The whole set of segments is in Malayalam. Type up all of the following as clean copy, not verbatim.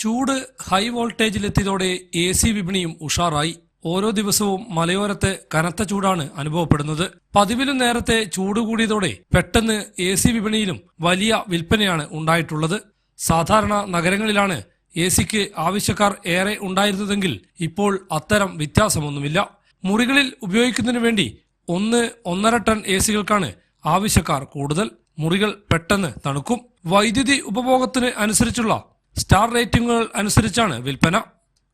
ചൂട് ഹൈ വോൾട്ടേജിലെത്തിയതോടെ AC വിപണിയും ഉഷാറായി. ഓരോ ദിവസവും മലയോരത്ത് കനത്ത ചൂടാണ് അനുഭവപ്പെടുന്നത്. പതിവിലും നേരത്തെ ചൂട് കൂടിയതോടെ പെട്ടെന്ന് AC വിപണിയിലും വലിയ വിൽപ്പനയാണ് ഉണ്ടായിട്ടുള്ളത്. സാധാരണ നഗരങ്ങളിലാണ് ACക്ക് ആവശ്യക്കാർ ഏറെ ഉണ്ടായിരുന്നതെങ്കിൽ ഇപ്പോൾ അത്തരം വ്യത്യാസമൊന്നുമില്ല. മുറികളിൽ ഉപയോഗിക്കുന്നതിനു വേണ്ടി 1-1.5 ടൺ ACകൾക്കാണ് ആവശ്യക്കാർ കൂടുതൽ. മുറികൾ പെട്ടെന്ന് തണുക്കും. വൈദ്യുതി ഉപഭോഗത്തിന് അനുസരിച്ചുള്ള സ്റ്റാർ റേറ്റിംഗുകൾ അനുസരിച്ചാണ് വിൽപ്പന.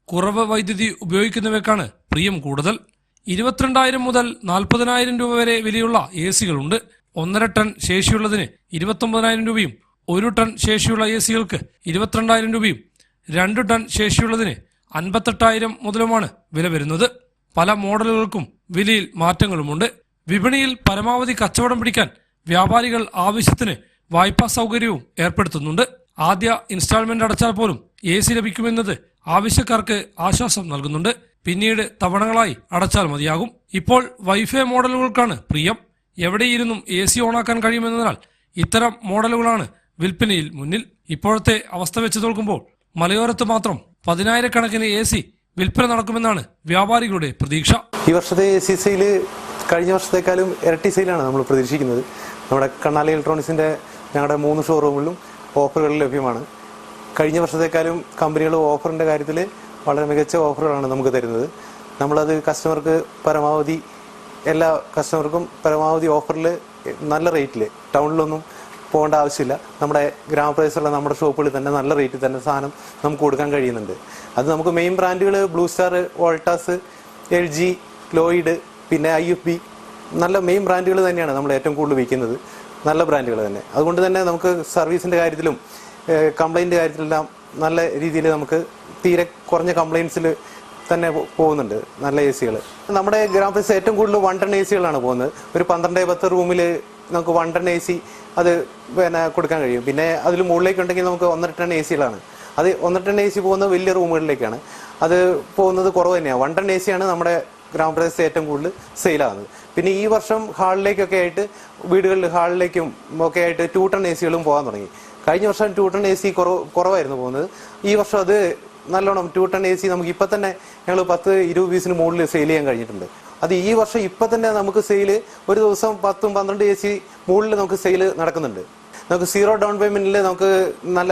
കുറവ് വൈദ്യുതി ഉപയോഗിക്കുന്നവയ്ക്കാണ് പ്രിയം കൂടുതൽ. 22,000 മുതൽ 40,000 രൂപ വരെ വിലയുള്ള ACകളുണ്ട്. 1.5 ടൺ ശേഷിയുള്ളതിന് 29,000 രൂപയും 1 ടൺ ശേഷിയുള്ള ACകൾക്ക് 22,000 രൂപയും 2 ടൺ ശേഷിയുള്ളതിന് 58,000 മുതലുമാണ് വില വരുന്നത്. പല മോഡലുകൾക്കും വിലയിൽ മാറ്റങ്ങളുമുണ്ട്. വിപണിയിൽ പരമാവധി കച്ചവടം പിടിക്കാൻ വ്യാപാരികൾ ആവശ്യത്തിന് വായ്പാ സൗകര്യവും ഏർപ്പെടുത്തുന്നുണ്ട്. ആദ്യ ഇൻസ്റ്റാൾമെന്റ് അടച്ചാൽ പോലും AC ലഭിക്കുമെന്നത് ആവശ്യക്കാർക്ക് ആശ്വാസം നൽകുന്നുണ്ട്. പിന്നീട് തവണകളായി അടച്ചാൽ മതിയാകും. ഇപ്പോൾ വൈഫൈ മോഡലുകൾക്കാണ് പ്രിയം. എവിടെയിരുന്നും AC ഓണാക്കാൻ കഴിയുമെന്നതിനാൽ ഇത്തരം മോഡലുകളാണ് വിൽപ്പനയിൽ മുന്നിൽ. ഇപ്പോഴത്തെ അവസ്ഥ വെച്ച് നോക്കുമ്പോൾ മലയോരത്ത് മാത്രം 10,000 കണക്കിന് AC വിൽപ്പന നടക്കുമെന്നാണ് വ്യാപാരികളുടെ പ്രതീക്ഷ. ഈ വർഷത്തെ AC സെയിൽ കഴിഞ്ഞ വർഷത്തേക്കാളും ഇരട്ടി സെയിലാണ് നമ്മൾ പ്രതീക്ഷിക്കുന്നത്. നമ്മുടെ കണ്ണാലി ഇലക്ട്രോണിക്സിന്റെ ഞങ്ങളുടെ 3 ഷോറൂമിലും ഓഫറുകൾ ലഭ്യമാണ്. കഴിഞ്ഞ വർഷത്തേക്കാളും കമ്പനികൾ ഓഫറിന്റെ കാര്യത്തിൽ വളരെ മികച്ച ഓഫറുകളാണ് നമുക്ക് തരുന്നത്. നമ്മളത് കസ്റ്റമർക്ക് പരമാവധി എല്ലാ കസ്റ്റമർക്കും പരമാവധി ഓഫറിൽ നല്ല റേറ്റിൽ ടൗണിലൊന്നും പോകേണ്ട ആവശ്യമില്ല. നമ്മുടെ ഗ്രാമപ്രദേശത്തുള്ള നമ്മുടെ ഷോപ്പുകളിൽ തന്നെ നല്ല റേറ്റിൽ തന്നെ സാധനം നമുക്ക് കൊടുക്കാൻ കഴിയുന്നുണ്ട്. അത് നമുക്ക് മെയിൻ ബ്രാൻഡുകൾ blue star, Voltas, LG, Lloyd, പിന്നെ IFB നല്ല മെയിൻ ബ്രാൻഡുകൾ തന്നെയാണ് നമ്മൾ ഏറ്റവും കൂടുതൽ വിൽക്കുന്നത്. നല്ല ബ്രാൻഡുകൾ തന്നെ. അതുകൊണ്ട് തന്നെ നമുക്ക് സർവീസിന്റെ കാര്യത്തിലും കംപ്ലൈന്റ് കാര്യത്തിലെല്ലാം നല്ല രീതിയിൽ നമുക്ക് തീരെ കുറഞ്ഞ കംപ്ലൈൻസിൽ തന്നെ പോകുന്നുണ്ട് നല്ല ACകൾ. നമ്മുടെ ഗ്രാമപ്രദേശത്ത് ഏറ്റവും കൂടുതൽ 1 ടൺ ACകളാണ് പോകുന്നത്. ഒരു 12-10 റൂമിൽ നമുക്ക് 1 ടൺ AC അത് കൊടുക്കാൻ കഴിയും. പിന്നെ അതിൽ മുകളിലേക്ക് ഉണ്ടെങ്കിൽ നമുക്ക് 1.5 ടൺ ACകളാണ്. അത് 1.5 ടൺ AC പോകുന്നത് വലിയ റൂമുകളിലേക്കാണ്. അത് പോകുന്നത് കുറവ് തന്നെയാണ്. 1 ടൺ ACയാണ് നമ്മുടെ ഗ്രാമപ്രദേശത്ത് ഏറ്റവും കൂടുതൽ സെയിലാകുന്നത്. പിന്നെ ഈ വർഷം ഹാളിലേക്കൊക്കെ ആയിട്ട് വീടുകളിൽ ഹാളിലേക്കും ഒക്കെ ആയിട്ട് 2 ടൺ ACകളും പോകാൻ തുടങ്ങി. കഴിഞ്ഞ വർഷം 2 ടൺ AC കുറവായിരുന്നു പോകുന്നത്. ഈ വർഷം അത് നല്ലോണം 2 ടൺ AC നമുക്ക് ഇപ്പം തന്നെ ഞങ്ങൾ 10-20 പീസിന് മുകളിൽ സെയിൽ ചെയ്യാൻ കഴിഞ്ഞിട്ടുണ്ട്. അത് ഈ വർഷം ഇപ്പം തന്നെ നമുക്ക് സെയില് ഒരു ദിവസം 10-12 AC മുകളിൽ നമുക്ക് സെയിൽ നടക്കുന്നുണ്ട്. നമുക്ക് 0 ഡൗൺ പേയ്മെന്റിൽ നമുക്ക് നല്ല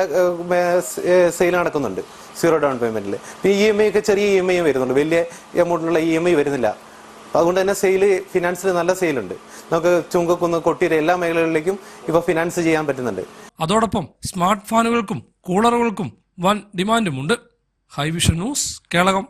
സെയിൽ നടക്കുന്നുണ്ട്. 0 ഡൗൺ പേയ്മെന്റിൽ ഈ EMI ഒക്കെ ചെറിയ EMI വരുന്നുണ്ട്. വലിയ എമൗണ്ടിലുള്ള EMI വരുന്നില്ല. അതുകൊണ്ട് തന്നെ സെയിൽ ഫിനാൻസിൽ നല്ല സെയിലുണ്ട്. നമുക്ക് ചുങ്കക്കുന്ന്, കൊട്ടിയൂർ എല്ലാ മേഖലകളിലേക്കും ഇപ്പോൾ ഫിനാൻസ് ചെയ്യാൻ പറ്റുന്നുണ്ട്. അതോടൊപ്പം സ്മാർട്ട് ഫാനുകൾക്കും കൂളറുകൾക്കും വൻ ഡിമാൻഡുമുണ്ട്. ഹൈവിഷൻ ന്യൂസ്, കേളകം.